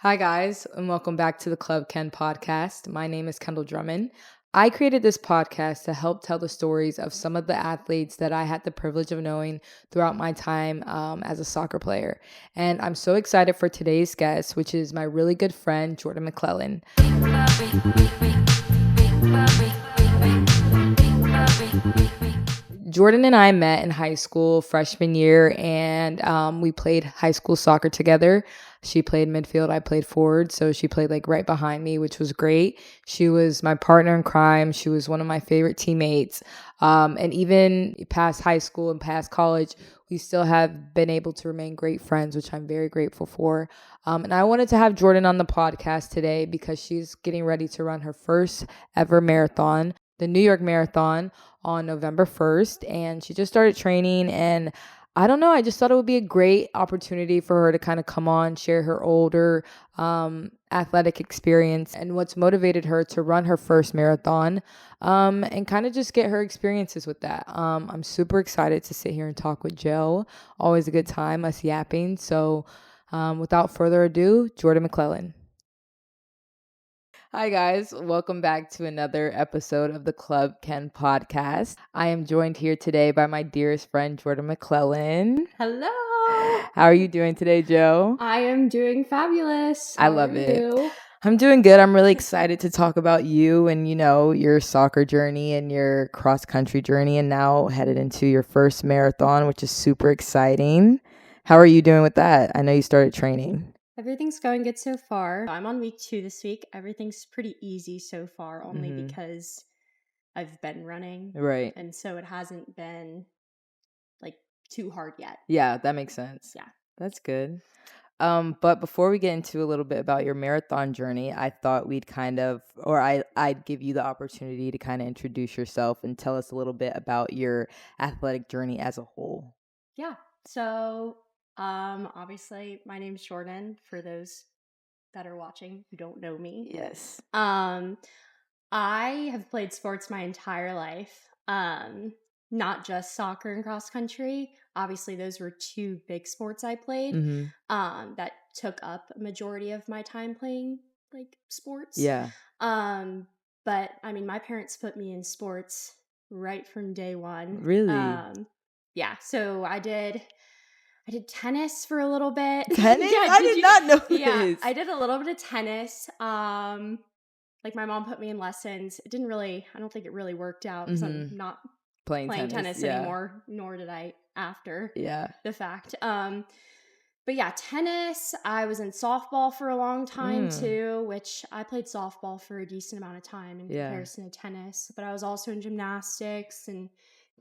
Hi, guys, and welcome back to the Club Ken podcast. My name is Kendall Drummond. I created this podcast to help tell the stories of some of the athletes that I had the privilege of knowing throughout my time as a soccer player. And I'm so excited for today's guest, which is my really good friend, Jordan McClellan. Jordan and I met in high school freshman year, and we played high school soccer together. She played midfield, I played forward, so she played like right behind me, which was great. She was my partner in crime. She was one of my favorite teammates. And even past high school and past college, we still have been able to remain great friends, which I'm very grateful for. And I wanted to have Jordan on the podcast today because she's getting ready to run her first ever marathon, the New York Marathon, on November 1st, and she just started training. And I don't know, I just thought it would be a great opportunity for her to kind of come on, share her older athletic experience and what's motivated her to run her first marathon, and kind of just get her experiences with that. I'm super excited to sit here and talk with Joe. Always a good time, us yapping. So without further ado, Jordan McClellan. Hi, guys. Welcome back to another episode of the Club Ken podcast. I am joined here today by my dearest friend, Jordan McClellan. Hello. How are you doing today, Joe? I am doing fabulous. I love it. I'm doing good. I'm really excited to talk about you and, your soccer journey and your cross-country journey, and now headed into your first marathon, which is super exciting. How are you doing with that? I know you started training. Everything's going good so far. I'm on week 2 this week. Everything's pretty easy so far, only because I've been running. Right. And so it hasn't been like too hard yet. Yeah, that makes sense. Yeah. That's good. But before we get into a little bit about your marathon journey, I thought I'd give you the opportunity to kind of introduce yourself and tell us a little bit about your athletic journey as a whole. Yeah. So, obviously my name's Jordan for those that are watching who don't know me. Yes. I have played sports my entire life. Not just soccer and cross country. Obviously, those were two big sports I played. That took up a majority of my time playing like sports. Yeah. But I mean, my parents put me in sports right from day one. Really? Yeah. So I did tennis for a little bit. Tennis? Yeah, I did not know this. Yeah, I did a little bit of tennis. Like my mom put me in lessons. I don't think it really worked out because I'm not playing tennis anymore, nor did I after the fact. But yeah, tennis, I was in softball for a long time too, which I played softball for a decent amount of time in comparison to tennis. But I was also in gymnastics and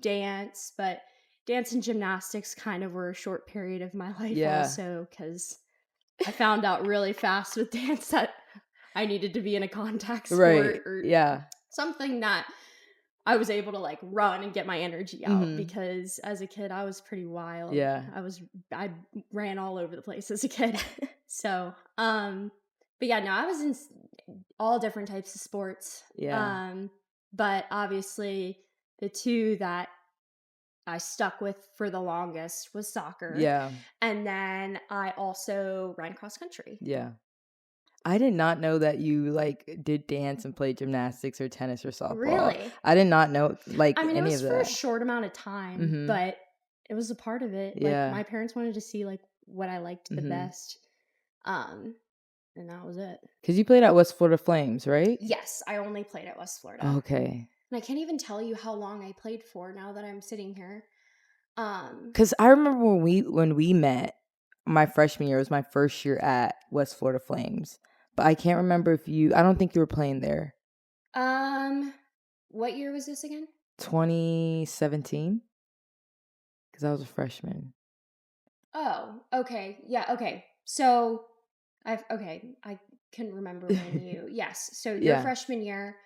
dance, but dance and gymnastics kind of were a short period of my life also, because I found out really fast with dance that I needed to be in a contact sport or something that I was able to like run and get my energy out, because as a kid I was pretty wild. Yeah. I ran all over the place as a kid. So, but yeah, no, I was in all different types of sports. Yeah. But obviously the two that I stuck with for the longest was soccer. Yeah. And then I also ran cross country. Yeah. I did not know that you like did dance and played gymnastics or tennis or softball. Really? I did not know like any of that. I mean, it was for a short amount of time, but it was a part of it. Yeah. Like my parents wanted to see like what I liked the best. And that was it. Because you played at West Florida Flames, right? Yes, I only played at West Florida. Okay. And I can't even tell you how long I played for now that I'm sitting here. Because I remember when we met, my freshman year was my first year at West Florida Flames. But I can't remember I don't think you were playing there. What year was this again? 2017. Because I was a freshman. Oh, okay. Yeah, okay. So, I can remember when yes. So, your freshman year,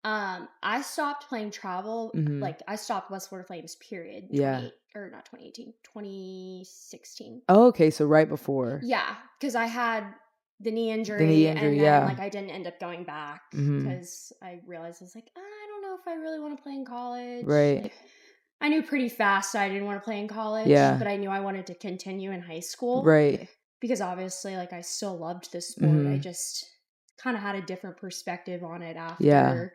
I stopped playing travel. Like, I stopped West Florida Flames, period. Not 2018, 2016. Oh, okay. So, right before. Yeah, because I had the knee injury, and then like I didn't end up going back because I realized I was like, I don't know if I really want to play in college. Right. Like, I knew pretty fast I didn't want to play in college, but I knew I wanted to continue in high school. Right. because obviously, like, I still loved this sport. I just kind of had a different perspective on it after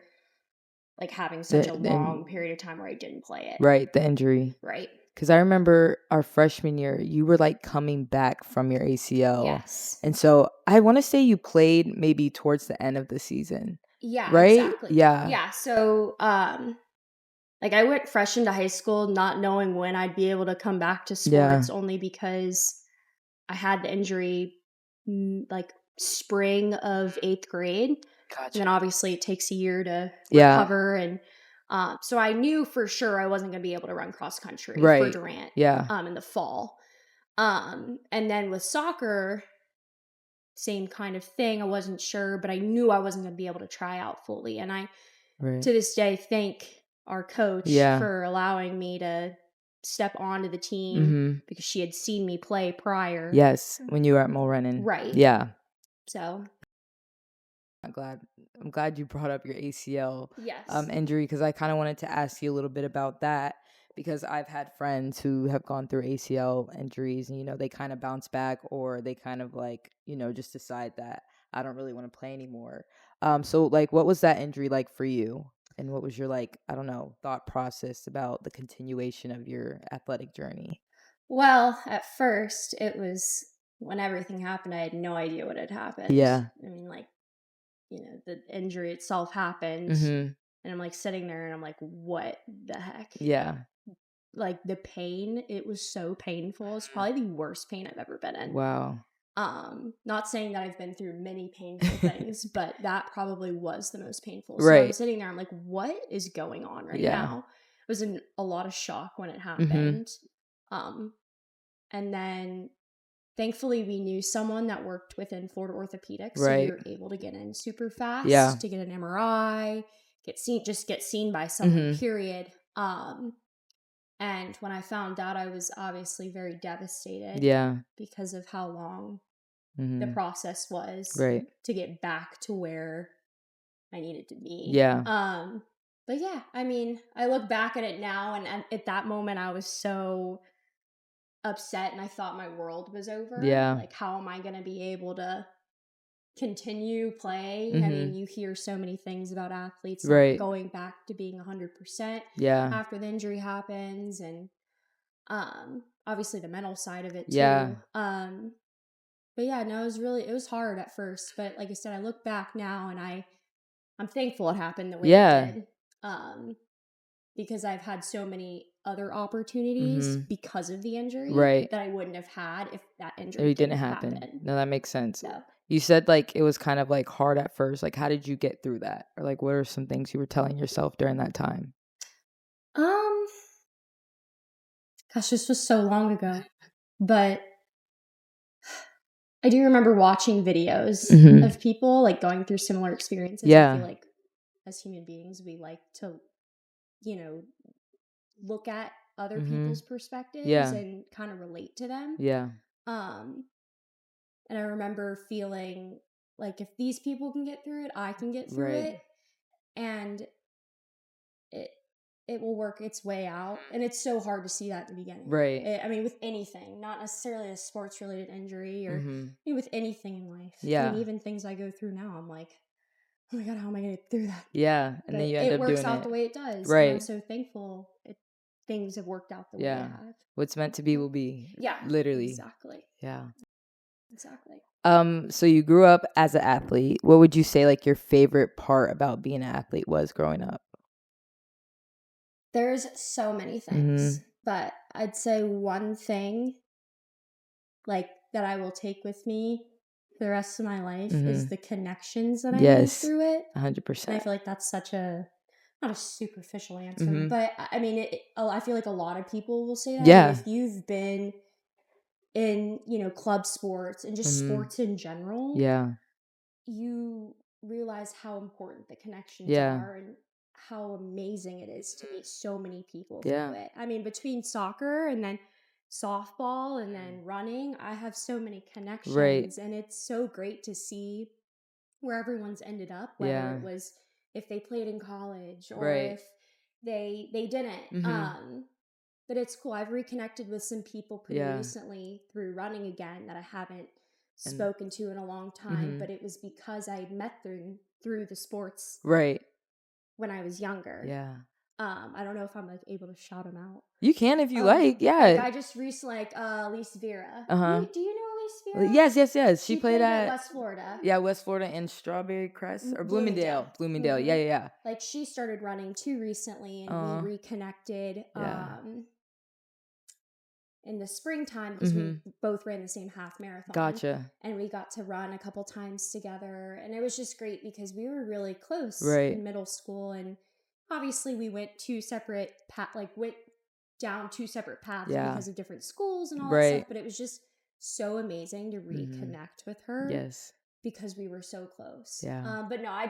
like having such a long period of time where I didn't play it. Right, the injury. Right. Because I remember our freshman year, you were like coming back from your ACL. Yes. And so I want to say you played maybe towards the end of the season. Yeah, right? exactly. Yeah. Yeah. So, like I went fresh into high school not knowing when I'd be able to come back to sports only because I had the injury like spring of 8th grade. Gotcha. And then obviously it takes a year to recover. And so I knew for sure I wasn't going to be able to run cross country for Durant in the fall. And then with soccer, same kind of thing. I wasn't sure, but I knew I wasn't going to be able to try out fully. And I, to this day, thank our coach for allowing me to step onto the team because she had seen me play prior. Yes, when you were at Mulrennan. Right. Yeah. So I'm glad you brought up your ACL yes. injury, because I kind of wanted to ask you a little bit about that, because I've had friends who have gone through ACL injuries and, they kind of bounce back, or they kind of like, just decide that I don't really want to play anymore. So like, what was that injury like for you? And what was your, like, I don't know, thought process about the continuation of your athletic journey? Well, at first it was when everything happened, I had no idea what had happened. Yeah. I mean, like, the injury itself happened and I'm like sitting there and I'm like, what the heck? Yeah. Like the pain, it was so painful. It's probably the worst pain I've ever been in. Wow. Not saying that I've been through many painful things, but that probably was the most painful. So I'm sitting there, I'm like, what is going on right now? I was in a lot of shock when it happened. And then thankfully we knew someone that worked within Florida Orthopedics. So we were able to get in super fast to get an MRI, get seen by someone, period. And when I found out, I was obviously very devastated because of how long the process was to get back to where I needed to be. But yeah, I mean, I look back at it now, and at that moment I was so upset and I thought my world was over. Like, how am I going to be able to continue playing? I mean, you hear so many things about athletes not going back to being 100% after the injury happens, and obviously the mental side of it too. But yeah, no, it was hard at first, but like I said, I look back now and I'm thankful it happened the way it did. Because I've had so many other opportunities because of the injury that I wouldn't have had if that injury didn't happen. No, that makes sense. So you said like it was kind of like hard at first. Like, how did you get through that? Or like, what are some things you were telling yourself during that time? Gosh, this was so long ago, but I do remember watching videos of people like going through similar experiences. I feel like as human beings, we like to, look at other people's perspectives and kind of relate to them. And I remember feeling like if these people can get through it, I can get through it. And it will work its way out. And it's so hard to see that in the beginning. I mean, with anything, not necessarily a sports related injury or with anything in life. I mean, even things I go through now, I'm like, oh my God, how am I going to get through that? And but then you end up doing it. It works out the way it does. And I'm so thankful things have worked out the way it have. What's meant to be will be. Literally. Exactly. Exactly. So you grew up as an athlete. What would you say like your favorite part about being an athlete was growing up? There's so many things, but I'd say one thing like that I will take with me for the rest of my life is the connections that I made through it. 100%. And I feel like that's such a not a superficial answer, but I mean, I feel like a lot of people will say that. Yeah. I mean, if you've been in, club sports and just sports in general, you realize how important the connections are and how amazing it is to meet so many people through it. I mean, between soccer and then softball and then running, I have so many connections, and it's so great to see where everyone's ended up, whether it was if they played in college or if they didn't. But it's cool. I've reconnected with some people pretty recently through running again that I haven't spoken to in a long time, but it was because I had met through the sports right when I was younger. Yeah. I don't know if I'm like able to shout them out. You can if you like. Yeah. Like I just recently Elise Vera. Do you know Elise Vera? Yes. She played at West Florida. Yeah, West Florida and Strawberry Crest or Bloomingdale. Bloomingdale. Yeah. Like she started running too recently, and we reconnected. In the springtime because we both ran the same half marathon. Gotcha. And we got to run a couple times together, and it was just great because we were really close in middle school, and obviously we went went down two separate paths because of different schools and all that stuff, but it was just so amazing to reconnect with her. Yes. Because we were so close. Yeah. But no, I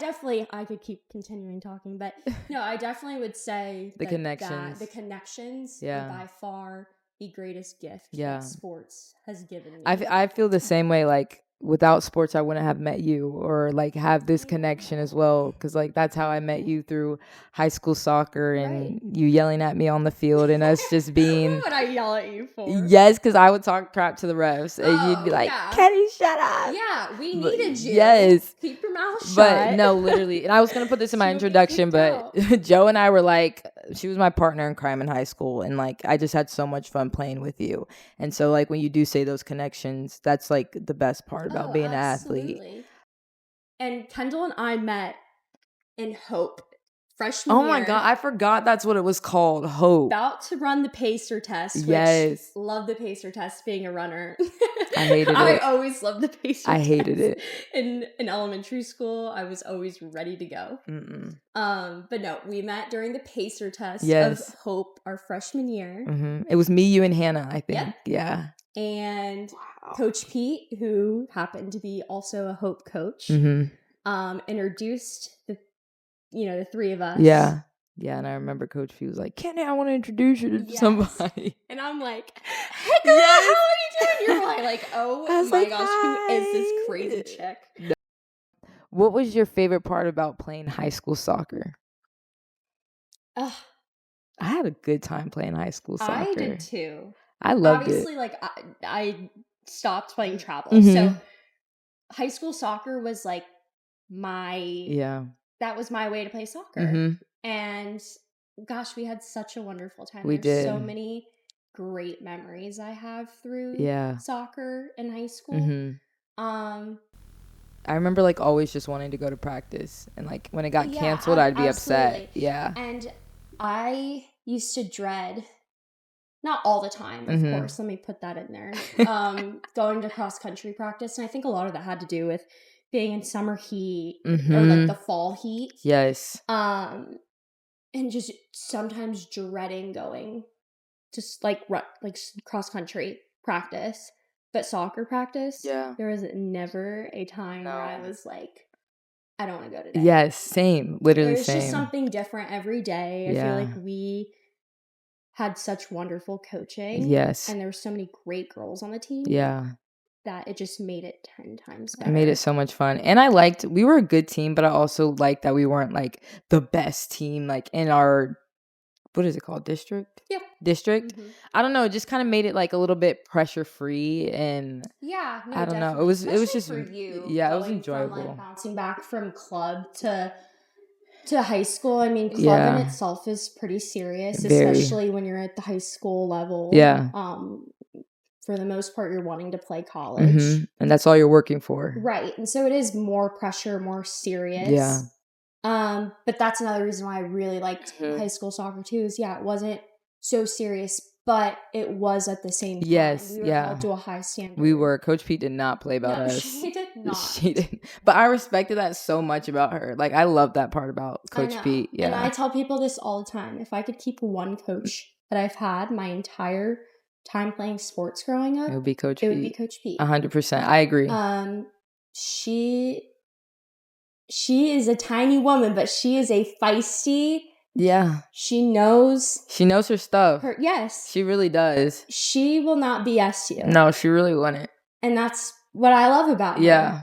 could keep continuing talking, but no, I definitely would say the connections are by far the greatest gift that sports has given me. I feel the same way. Like without sports, I wouldn't have met you or like have this connection as well. Because like that's how I met you through high school soccer and you yelling at me on the field and us just being. What would I yell at you for? Yes, because I would talk crap to the refs and you'd be like, Kenny, shut up. Yeah, we needed you. Yes. Keep your mouth shut. But no, literally. And I was going to put this in my introduction, but Joe and I were like, she was my partner in crime in high school. And like, I just had so much fun playing with you. And so like, when you do say those connections, that's like the best part about being an athlete. And Kendall and I met in Hope freshman year. Oh my God, I forgot that's what it was called, Hope. About to run the pacer test. Yes. Love the pacer test, being a runner. I hated it. I always loved the pacer test. I hated it. In elementary school, I was always ready to go. But no, we met during the pacer test of Hope our freshman year. It was me, you, and Hannah, I think. Yeah. And Coach Pete, who happened to be also a Hope coach, introduced the three of us. Yeah. Yeah, and I remember Coach Pete was like, Kenny, I want to introduce you to somebody. And I'm like, hey girl, how are you doing? You're like, oh my gosh, who is this crazy chick? No. What was your favorite part about playing high school soccer? I had a good time playing high school soccer. I did too. I loved Obviously, like I stopped playing travel. So high school soccer was like that was my way to play soccer. And gosh, we had such a wonderful time. We did. So many great memories I have through soccer in high school. I remember like always just wanting to go to practice, and like when it got canceled, I'd be upset. Yeah. And I used to dread, not all the time, of course, let me put that in there, going to cross country practice. And I think a lot of that had to do with being in summer heat or like the fall heat. Yes. And just sometimes dreading going just like cross country practice. But soccer practice, there was never a time where I was like, I don't want to go today. Yes, same. Literally same. There's just something different every day. I feel like we had such wonderful coaching. Yes. And there were so many great girls on the team. Yeah. That it just made it 10 times better. It made it so much fun. And we were a good team, but I also liked that we weren't like the best team like in our, what is it called? District? Yeah. District? I don't know. It just kind of made it like a little bit pressure free, and I don't know. It was just for you. Yeah, it was enjoyable. From, like, bouncing back from club to high school. I mean, club in itself is pretty serious, especially when you're at the high school level. Yeah. For the most part, you're wanting to play college, and that's all you're working for, right? And so it is more pressure, more serious. Yeah. But that's another reason why I really liked high school soccer too. Is it wasn't so serious, but it was at the same time. Yes, we were held to a high standard. We were. Coach Pete did not play about us. She did not. She didn't. But I respected that so much about her. Like, I love that part about Coach Pete. Yeah. And I tell people this all the time. If I could keep one coach that I've had my entire time playing sports growing up, it would be Coach Pete. It would be Coach Pete. 100%. I agree. She is a tiny woman, but she is a feisty. Yeah. She knows her stuff. Yes. She really does. She will not BS you. No, she really wouldn't. And that's what I love about her. Yeah.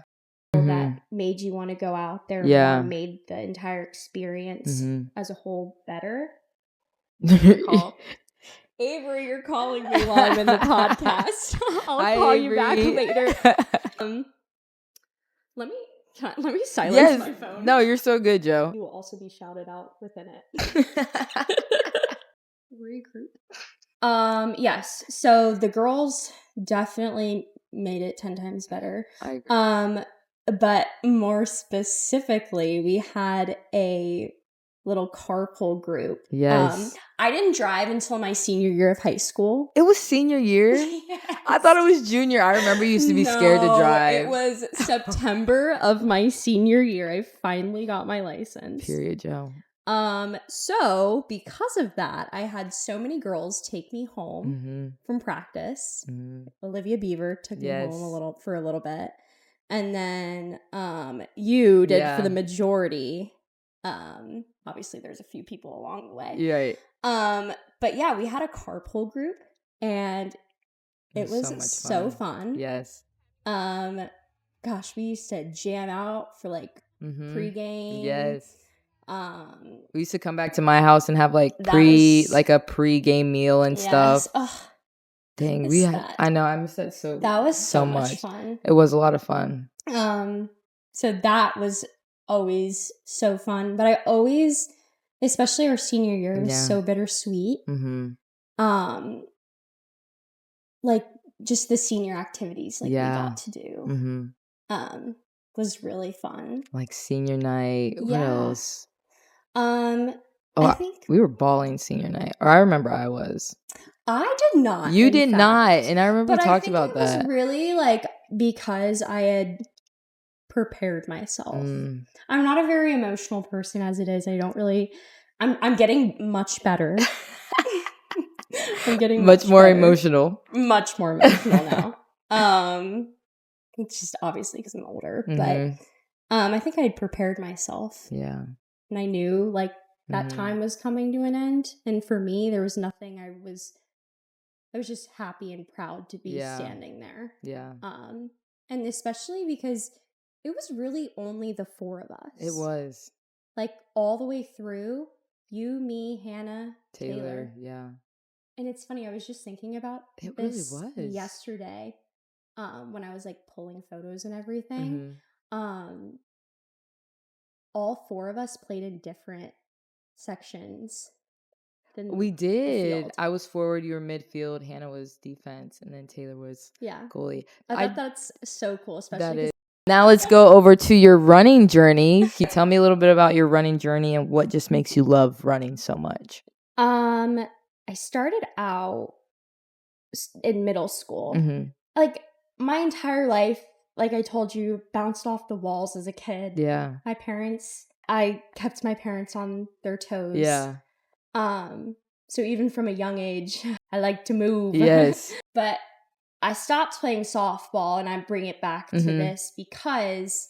That made you want to go out there. Yeah. Made the entire experience as a whole better. Avery, you're calling me while I'm in the podcast. I'll call you back later. Let me silence my phone. No, you're so good, Joe. You will also be shouted out within it. Regroup. Yes. So the girls definitely made it 10 times better. I agree. But more specifically, we had a little carpool group. Yes. I didn't drive until my senior year of high school. It was senior year? Yes. I thought it was junior. I remember you used to be scared to drive. It was September of my senior year. I finally got my license. Period, Joe. So because of that, I had so many girls take me home from practice. Olivia Beaver took me home for a little bit. And then you did for the majority. Obviously there's a few people along the way. Right. But yeah, we had a carpool group and it was so fun. Yes. Gosh, we used to jam out for like pregame. Yes. We used to come back to my house and have like a pregame meal and stuff. Oh, dang, I know, I miss that so. That was so much fun. It was a lot of fun. So that was always so fun, but I always, especially our senior year, was so bittersweet. Like just the senior activities we got to do. Was really fun. Like senior night. What else? I think we were balling senior night. Or I remember I was. I did not. You did not. And I remember we talked about that. It was really like because I had prepared myself. I'm not a very emotional person as it is. I don't really I'm getting much better. I'm getting much more emotional. Much more emotional now. It's just obviously because I'm older, but I think I had prepared myself. Yeah. And I knew like that time was coming to an end. And for me, there was nothing I was just happy and proud to be standing there. Yeah. And especially because it was really only the four of us. It was. Like all the way through, you, me, Hannah, Taylor. Yeah. And it's funny, I was just thinking about this yesterday. When I was like pulling photos and everything, all four of us played in different sections. We did. I was forward, you were midfield, Hannah was defense, and then Taylor was goalie. I thought that's so cool, especially. Now let's go over to your running journey. Can you tell me a little bit about your running journey and what just makes you love running so much? I started out in middle school. Like my entire life, like I told you, bounced off the walls as a kid. Yeah. I kept my parents on their toes. Yeah. So even from a young age, I like to move. Yes. But I stopped playing softball and I bring it back to this because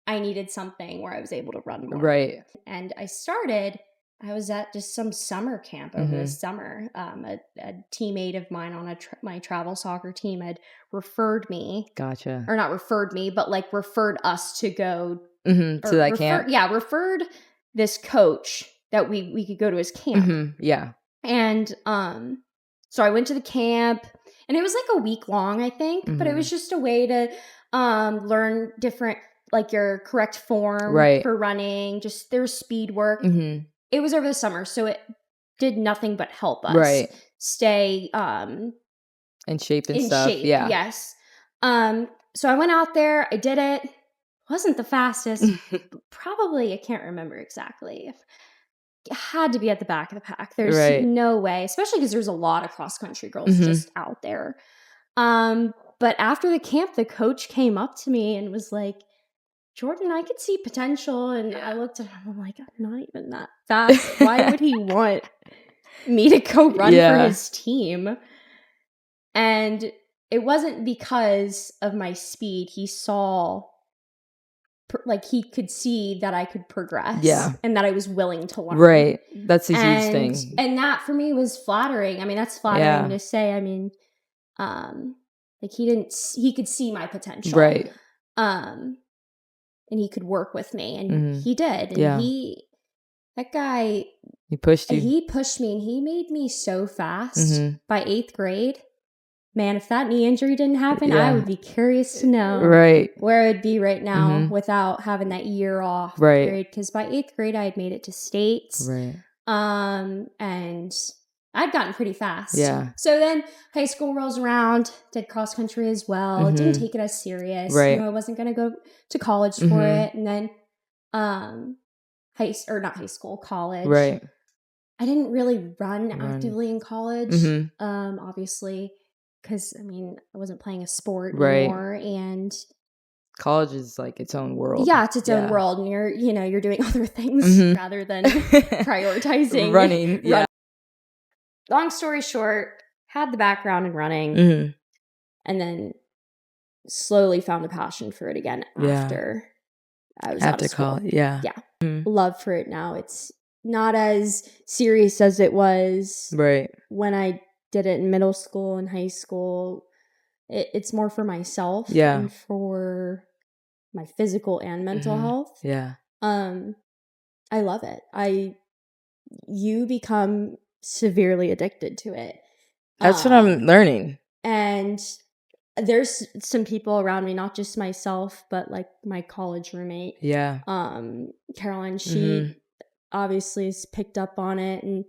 I needed something where I was able to run more. Right. And I was at just some summer camp over the summer. A teammate of mine on my travel soccer team had referred me. Gotcha. Or not referred me, but like referred us to go to that camp. Yeah, referred this coach that we could go to his camp. Yeah. And so I went to the camp, and it was like a week long, I think, but it was just a way to learn different, like your correct form for running. Just there was speed work. It was over the summer, so it did nothing but help us stay in shape and stuff. Yeah. Yes. So I went out there. I did it. Wasn't the fastest. Probably, I can't remember exactly. It had to be at the back of the pack. There's no way, especially because there's a lot of cross country girls just out there. But after the camp, the coach came up to me and was like, Jordan, I could see potential. And I looked at him, I'm like, I'm not even that fast. Why would he want me to go run for his team? And it wasn't because of my speed. He saw, like, he could see that I could progress. Yeah. And that I was willing to learn. Right. That's a huge thing. And that for me was flattering. I mean, that's flattering to say. I mean, like he could see my potential. Right. And he could work with me, and he did. And that guy, he pushed you. He pushed me, and he made me so fast. By 8th grade, man, if that knee injury didn't happen, I would be curious to know where I'd be right now without having that year off period. Because by 8th grade, I had made it to states. And I'd gotten pretty fast. Yeah. So then high school rolls around, did cross country as well. Didn't take it as serious. You know, I wasn't going to go to college for it. And then college. Right. I didn't really run actively in college, obviously, because, I mean, I wasn't playing a sport anymore. And college is like its own world. Yeah, it's its own world. And you're doing other things rather than prioritizing running. Yeah. Long story short, had the background in running and then slowly found a passion for it again after I was out of school. College. Yeah. Love for it now. It's not as serious as it was when I did it in middle school and high school. It's more for myself and for my physical and mental health. Yeah. I love it. You become severely addicted to it. That's what I'm learning. And there's some people around me, not just myself, but like my college roommate. Yeah. Caroline, she obviously has picked up on it. And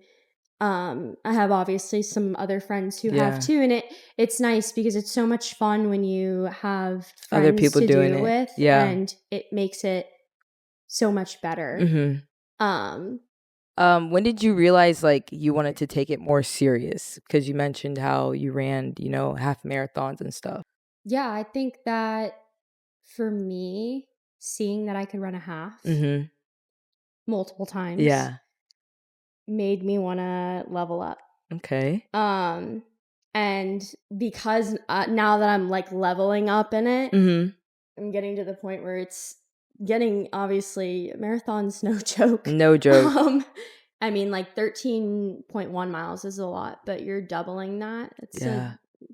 I have obviously some other friends who have too. And it's nice because it's so much fun when you have friends other people to doing do it with. Yeah. And it makes it so much better. When did you realize like you wanted to take it more serious? Because you mentioned how you ran, half marathons and stuff. Yeah, I think that for me, seeing that I could run a half multiple times made me want to level up. Okay. And because now that I'm like leveling up in it, I'm getting to the point where it's getting, obviously, marathon's no joke. No joke. I mean, like 13.1 miles is a lot, but you're doubling that. It's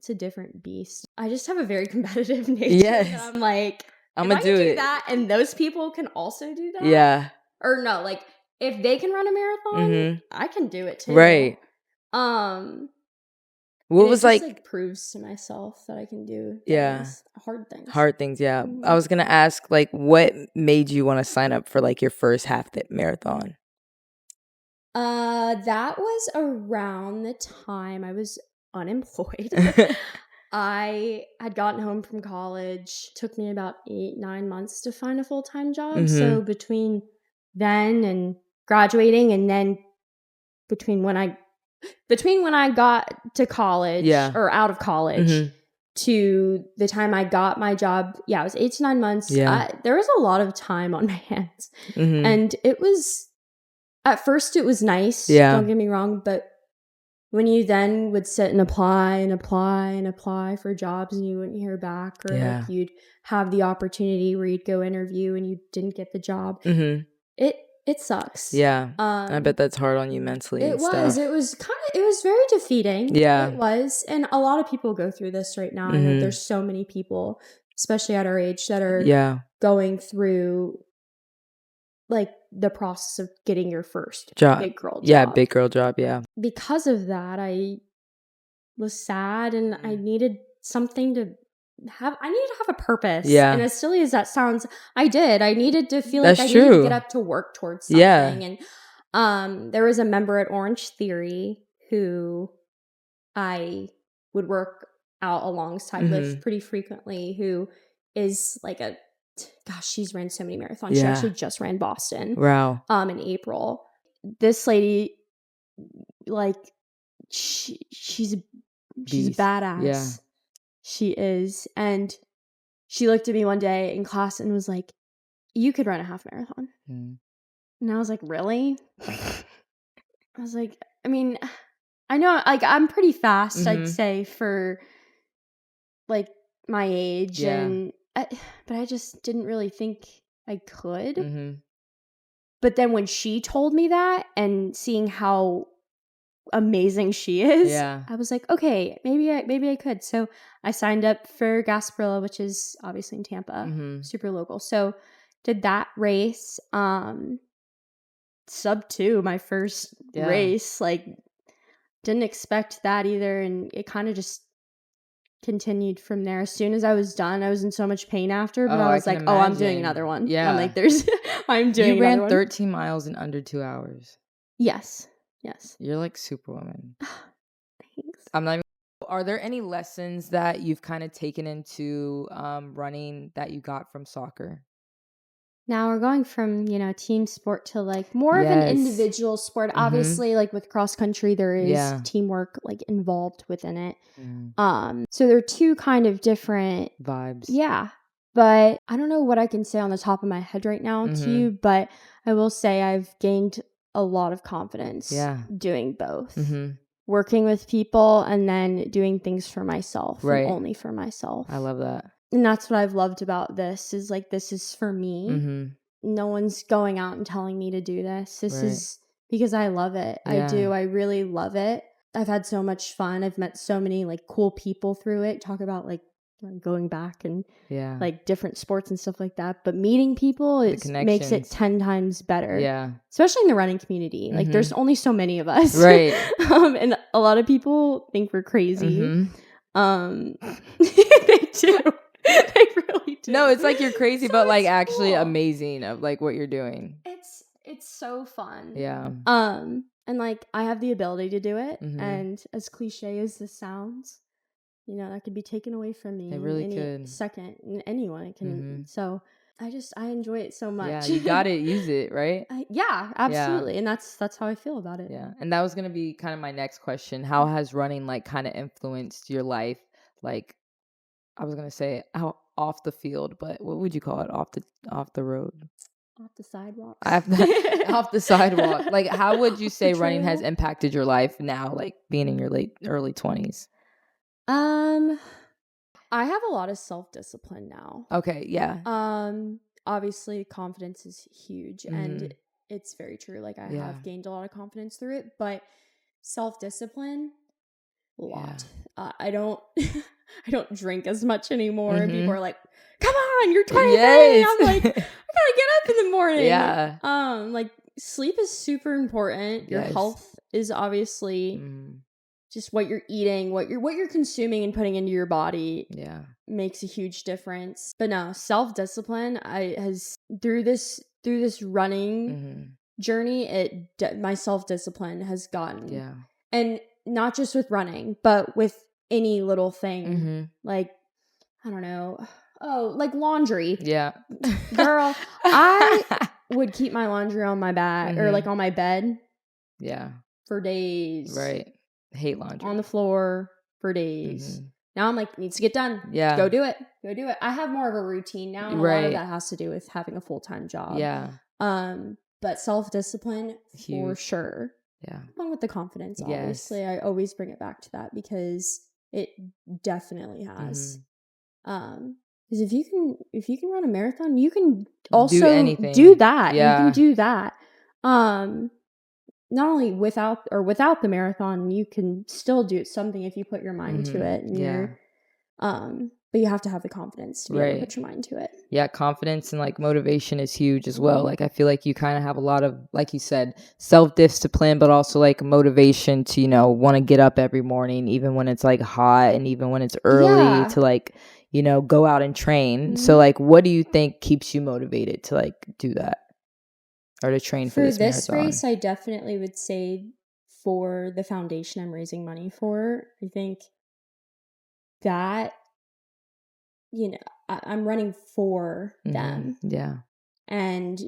a different beast. I just have a very competitive nature. Yes. I'm like, I'm going to do that, and those people can also do that. Yeah. Or no, like if they can run a marathon, I can do it too. Right. What was like proves to myself that I can do hard things. Hard things, yeah. I was gonna ask, like, what made you want to sign up for like your first half marathon? That was around the time I was unemployed. I had gotten home from college. Took me about 8-9 months to find a full-time job. So between then and graduating, and then between when I got to college or out of college to the time I got my job, it was 8 to 9 months. There was a lot of time on my hands. And it was, at first it was nice. Don't get me wrong. But when you then would sit and apply for jobs and you wouldn't hear back, or like you'd have the opportunity where you'd go interview and you didn't get the job, it sucks. Yeah. I bet that's hard on you mentally. It was very defeating. Yeah. It was. And a lot of people go through this right now. I know there's so many people, especially at our age, that are going through like the process of getting your first big girl job. Yeah, big girl job, Because of that, I was sad, and I needed something to have. I needed to have a purpose. Yeah. And as silly as that sounds, I did. I needed to feel like I needed to get up to work towards something. Yeah. And there was a member at Orange Theory who I would work out alongside with pretty frequently, who is like she's ran so many marathons. She actually just ran Boston. Wow. In April. This lady, like, she's a badass. Yeah. She is. And she looked at me one day in class and was like, "You could run a half marathon." And I was like, "Really?" I was like, I mean, I know, like, I'm pretty fast, I'd say, for like my age. But I just didn't really think I could. But then when she told me that, and seeing how amazing she is, I was like, okay, maybe I could. So I signed up for Gasparilla, which is obviously in Tampa, super local. So did that race, sub 2, my first race. Like, didn't expect that either, and it kind of just continued from there. As soon as I was done, I was in so much pain after, but I was like, imagine. I'm doing another one. Yeah. I'm like, I'm doing another one. You ran 13 miles in under 2 hours. Yes. You're like Superwoman. Thanks. Are there any lessons that you've kind of taken into running that you got from soccer? Now we're going from, team sport to like more of an individual sport. Mm-hmm. Obviously, like with cross country, there is teamwork like involved within it. Mm. So they're two kind of different vibes. Yeah. But I don't know what I can say on the top of my head right now to you, but I will say I've gained a lot of confidence doing both. Mm-hmm. Working with people and then doing things for myself and only for myself. I love that. And that's what I've loved about this is like, this is for me. Mm-hmm. No one's going out and telling me to do this. This is because I love it. Yeah. I do. I really love it. I've had so much fun. I've met so many like cool people through it. Talk about like going back and like different sports and stuff like that. But meeting people makes it 10 times better. Yeah. Especially in the running community. Mm-hmm. Like there's only so many of us. Right. And a lot of people think we're crazy. Mm-hmm. They do. They really do. No, it's like you're crazy, but like actually cool. Amazing of like what you're doing. It's so fun. Yeah. And like I have the ability to do it. Mm-hmm. And as cliche as this sounds, that could be taken away from me. It really any could. Second. Anyone can. Mm-hmm. So I enjoy it so much. Yeah, you gotta use it, right? Yeah, absolutely. Yeah. And that's how I feel about it. Yeah. And that was gonna be kind of my next question. How has running like kind of influenced your life? Like I was gonna say how off the field, but what would you call it? Off the road? Off the sidewalk. Off the sidewalk. Like how would you say running has impacted your life now, like being in your early 20s? I have a lot of self-discipline now. Okay, yeah. Obviously confidence is huge and it's very true. Like I have gained a lot of confidence through it, but self-discipline, a lot. Yeah. I don't drink as much anymore. Mm-hmm. People are like, come on, you're 23. Yes. I'm like, I gotta get up in the morning. Yeah. Like sleep is super important. Your health is obviously just what you're eating, what you're consuming and putting into your body. Yeah. Makes a huge difference. But no, self-discipline has through this running journey, my self-discipline has gotten. Yeah. And not just with running, but with any little thing. Mm-hmm. Like, I don't know. Oh, like laundry. Yeah. Girl, I would keep my laundry on my back or like on my bed. Yeah. For days. Right. Hate laundry. On the floor for days. Mm-hmm. Now I'm like, needs to get done. Yeah. Go do it. I have more of a routine now. And a lot of that has to do with having a full-time job. Yeah. But self-discipline for sure. Yeah. Along with the confidence, obviously. Yes. I always bring it back to that because it definitely has. Because if you can run a marathon, you can also do that. Yeah. You can do that. Not only without the marathon, you can still do something if you put your mind to it. And you're, but you have to have the confidence to be able to put your mind to it. Yeah, confidence and like motivation is huge as well. Like I feel like you kind of have a lot of, like you said, self-discipline, but also like motivation to, want to get up every morning, even when it's like hot and even when it's early to like, go out and train. Mm-hmm. So like, what do you think keeps you motivated to like do that? Or to train for this marathon? Race, I definitely would say for the foundation I'm raising money for, I think that, I'm running for them. Yeah. And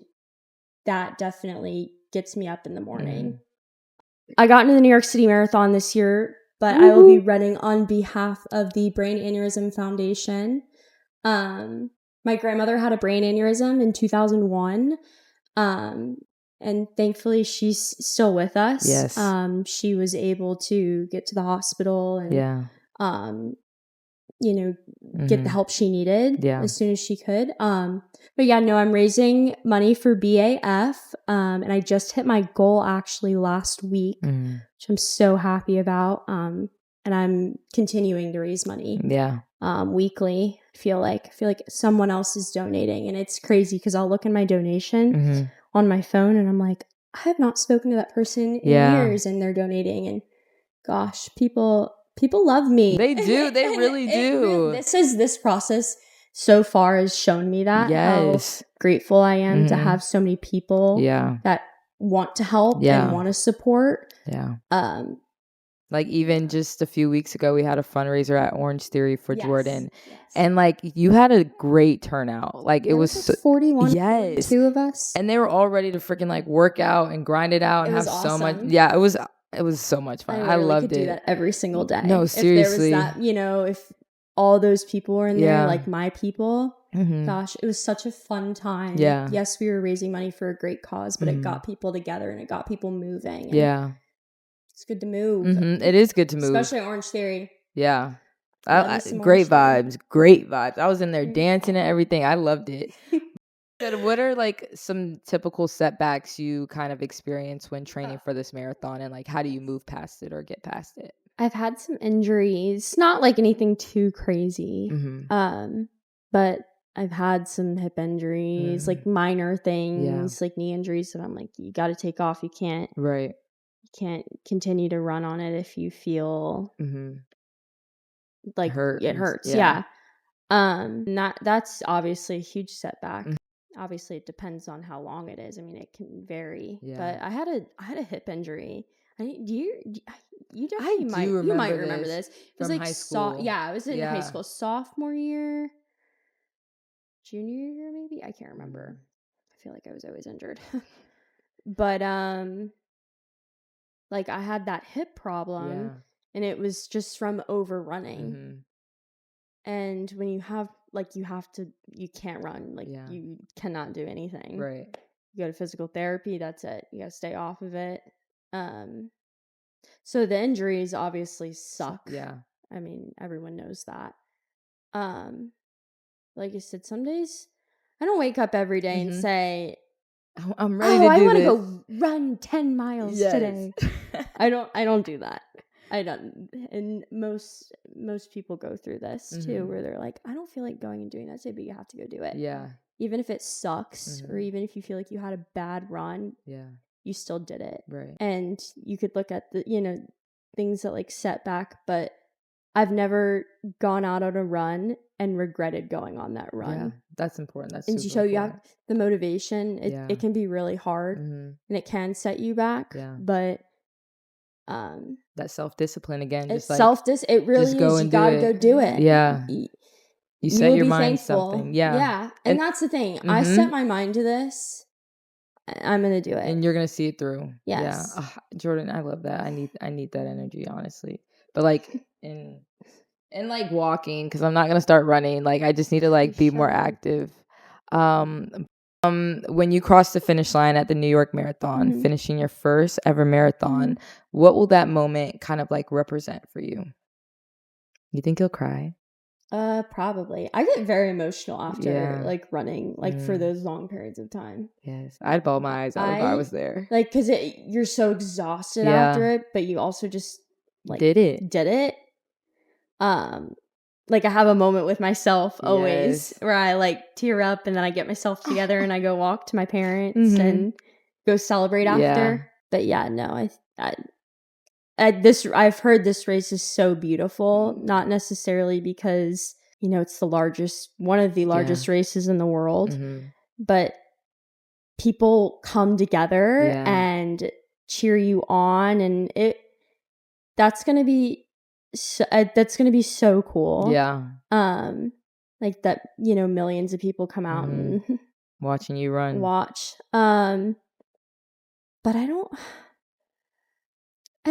that definitely gets me up in the morning. I got into the New York City Marathon this year, but I will be running on behalf of the Brain Aneurysm Foundation. My grandmother had a brain aneurysm in 2001. And thankfully she's still with us. Yes. She was able to get to the hospital and, get the help she needed as soon as she could. But yeah, no, I'm raising money for BAF. And I just hit my goal actually last week, which I'm so happy about. And I'm continuing to raise money. Yeah. Weekly. I feel like someone else is donating, and it's crazy because I'll look in my donation on my phone and I'm like, I have not spoken to that person in years and they're donating. And gosh, people people love me. They do. They really do. This process so far has shown me that. Yes. How grateful I am to have so many people that want to help and want to support. Yeah. Like even just a few weeks ago, we had a fundraiser at Orange Theory for Jordan. Yes. And like you had a great turnout. Like it was like 41, 42 of us. And they were all ready to freaking like work out and grind it out and have awesome. So much. Yeah, it was so much fun. I loved could it. Do that every single day. No, seriously. If there was that, if all those people were in there, like my people, gosh, it was such a fun time. Yeah. Yes, we were raising money for a great cause, but it got people together and it got people moving. Yeah. It's good to move. It is good to move. Especially Orange Theory. Yeah. Great vibes. Great vibes. I was in there dancing and everything. I loved it. What are like some typical setbacks you kind of experience when training for this marathon, and like how do you move past it or get past it? I've had some injuries, not like anything too crazy. But I've had some hip injuries, like minor things, like knee injuries that I'm like, you got to take off. You can't continue to run on it if you feel like it hurts. Yeah. That's obviously a huge setback. Obviously it depends on how long it is. I mean, it can vary. But I had a hip injury. You might remember this. It was like high school. I was in high school, sophomore year, junior year maybe. I can't remember. I feel like I was always injured. But like I had that hip problem and it was just from overrunning. And when you have you can't run, like you cannot do anything. Right. You go to physical therapy, that's it. You got to stay off of it. So the injuries obviously suck. Yeah. I mean, everyone knows that. Like I said, some days I don't wake up every day and say, I'm ready to do this. I want to go run 10 miles today. I don't do that. I don't. And most people go through this too, where they're like, I don't feel like going and doing that today, but you have to go do it. Yeah. Even if it sucks, or even if you feel like you had a bad run, you still did it. Right. And you could look at the, things that like setback, but I've never gone out on a run and regretted going on that run. Yeah, that's important. That's and so you have the motivation. It can be really hard and it can set you back. Yeah. But that self-discipline again. It's it really is. You gotta go do it. Yeah. You set your mind something. Yeah. Yeah. And that's the thing. I set my mind to this. I'm gonna do it. And you're gonna see it through. Yes. Yeah. Jordan, I love that. I need that energy, honestly. But like in like walking, because I'm not gonna start running. Like I just need to like be more active. When you cross the finish line at the New York Marathon, finishing your first ever marathon, what will that moment kind of like represent for you? You think you'll cry? Probably. I get very emotional after like running, like for those long periods of time. Yes, I'd bawl my eyes out if I was there. Like, because you're so exhausted after it, but you also just like did it. Like I have a moment with myself always where I like tear up and then I get myself together and I go walk to my parents and go celebrate after. But no, I've heard this race is so beautiful, not necessarily because, it's one of the largest races in the world, but people come together and cheer you on, and that's going to be so cool. Yeah. Like that, millions of people come out and watching you run. But I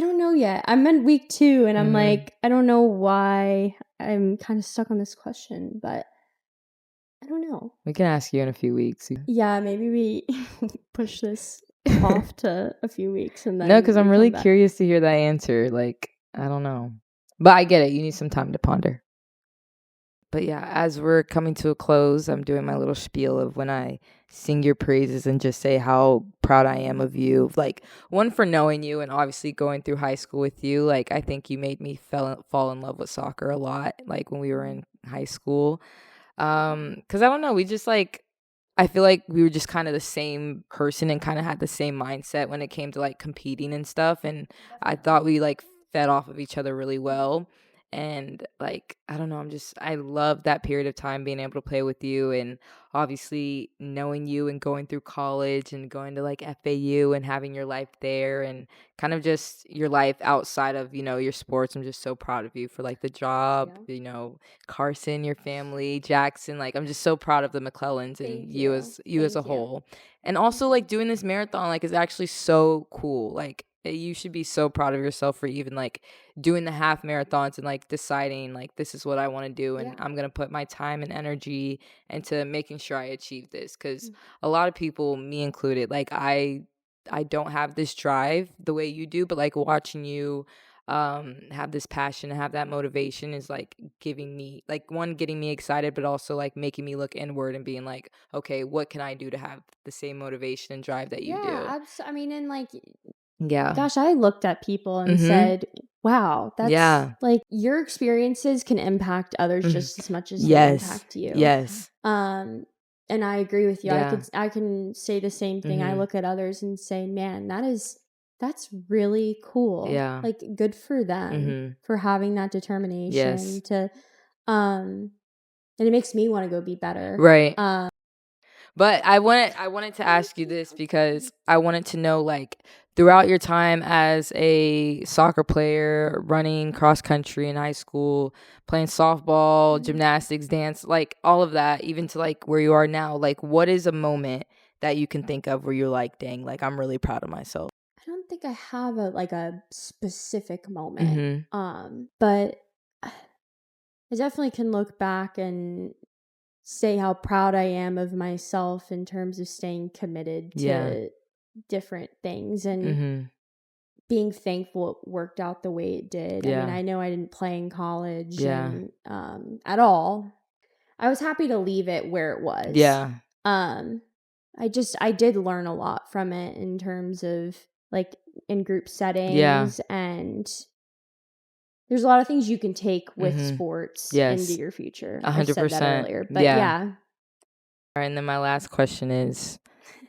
don't know yet. I'm in week 2 and I'm like, I don't know why I'm kind of stuck on this question, but I don't know. We can ask you in a few weeks. Yeah, maybe we push this off to a few weeks and then. No, because I'm really curious to hear that answer. Like, I don't know. But I get it. You need some time to ponder. But yeah, as we're coming to a close, I'm doing my little spiel of when I sing your praises and just say how proud I am of you. Like, one, for knowing you and obviously going through high school with you. Like, I think you made me fall in love with soccer a lot, like when we were in high school. Because I don't know, we just like, I feel like we were just kind of the same person and kind of had the same mindset when it came to like competing and stuff. And I thought we like fed off of each other really well. And like, I don't know, I love that period of time being able to play with you, and obviously knowing you and going through college and going to like FAU and having your life there and kind of just your life outside of, your sports. I'm just so proud of you for like the job, Carson, your family, Jackson. Like, I'm just so proud of the McClellans and you as a whole. And also like doing this marathon, like, is actually so cool. Like, you should be so proud of yourself for even like doing the half marathons and like deciding like this is what I want to do, and I'm gonna put my time and energy into making sure I achieve this. Because a lot of people, me included, like I don't have this drive the way you do, but like watching you have this passion and have that motivation is like giving me like getting me excited, but also like making me look inward and being like, okay, what can I do to have the same motivation and drive that you do? I mean, and like, yeah, gosh, I looked at people and said, wow, that's like your experiences can impact others just as much as they impact you. Yes. And I agree with you. I can say the same thing. I look at others and say, man, that's really cool. Yeah. Like, good for them for having that determination to and it makes me want to go be better. Right. But I wanted to ask you this because I wanted to know, like, throughout your time as a soccer player, running cross country in high school, playing softball, gymnastics, dance, like all of that, even to like where you are now, like, what is a moment that you can think of where you're like, dang, like, I'm really proud of myself? I don't think I have a specific moment. But I definitely can look back and say how proud I am of myself in terms of staying committed to different things and being thankful it worked out the way it did. I mean, I know I didn't play in college and at all. I was happy to leave it where it was. I did learn a lot from it in terms of like in group settings, and there's a lot of things you can take with sports into your future. 100%. I said that earlier, but yeah. All right, and then my last question is,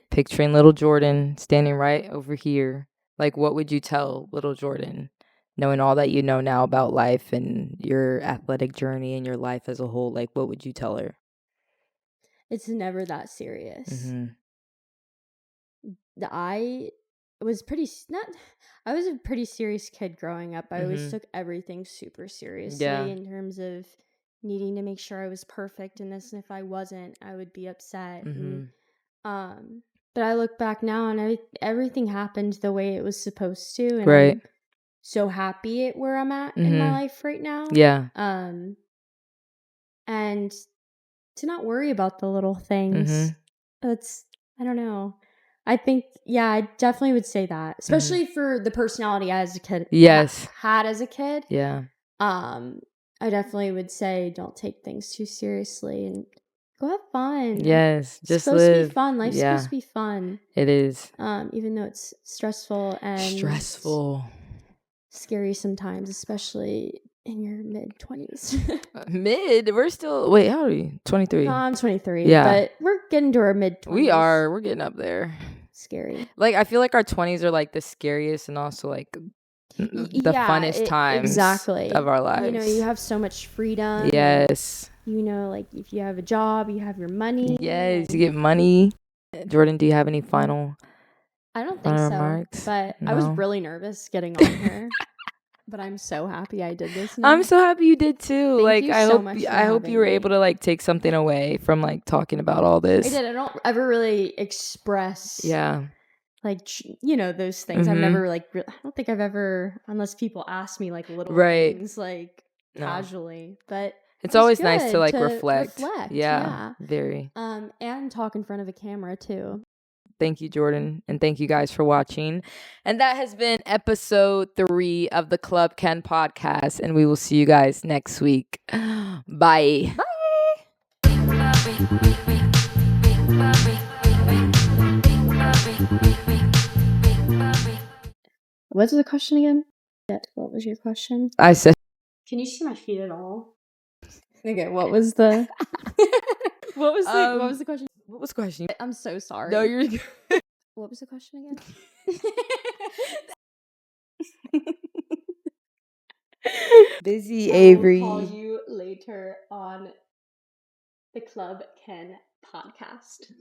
picturing little Jordan standing right over here, like, what would you tell little Jordan, knowing all that you know now about life and your athletic journey and your life as a whole? Like, what would you tell her? It's never that serious. I was a pretty serious kid growing up. I always took everything super seriously in terms of needing to make sure I was perfect in this, and if I wasn't, I would be upset. And, but I look back now and everything happened the way it was supposed to, and I'm so happy at where I'm at in my life right now. And to not worry about the little things. I don't know. I think, I definitely would say that, especially for the personality I as a kid had as a kid. I definitely would say don't take things too seriously and go have fun. Just it's supposed live. To be fun. Life's supposed to be fun. It is. Even though it's stressful and scary sometimes, especially in your mid-20s. We're still, wait, how old are you? 23. No, I'm 23. But we're getting to our mid-20s. We're getting up there. Scary. Like, I feel like our 20s are like the scariest and also like the funnest times of our lives. You have so much freedom. Yes. Like if you have a job, you have your money. Yes, you get money. Jordan, do you have any final I don't think so. Remarks? But no? I was really nervous getting on here. But I'm so happy I did this now. I'm so happy you did too. Thank you so much I hope you were able to like take something away from like talking about all this. I did. I don't ever really express like those things. I've never like I don't think I've ever, unless people ask me like little things like casually. But it's always nice to like reflect. Yeah. Very. And talk in front of a camera too. Thank you, Jordan. And thank you guys for watching. And that has been episode 3 of the Club Ken podcast. And we will see you guys next week. Bye. What's the question again? What was your question? I said, can you see my feet at all? Okay, what was the what was the question? What was the question? I'm so sorry. No, you're good. What was the question again? Busy Avery. I will call you later on the Club Ken podcast.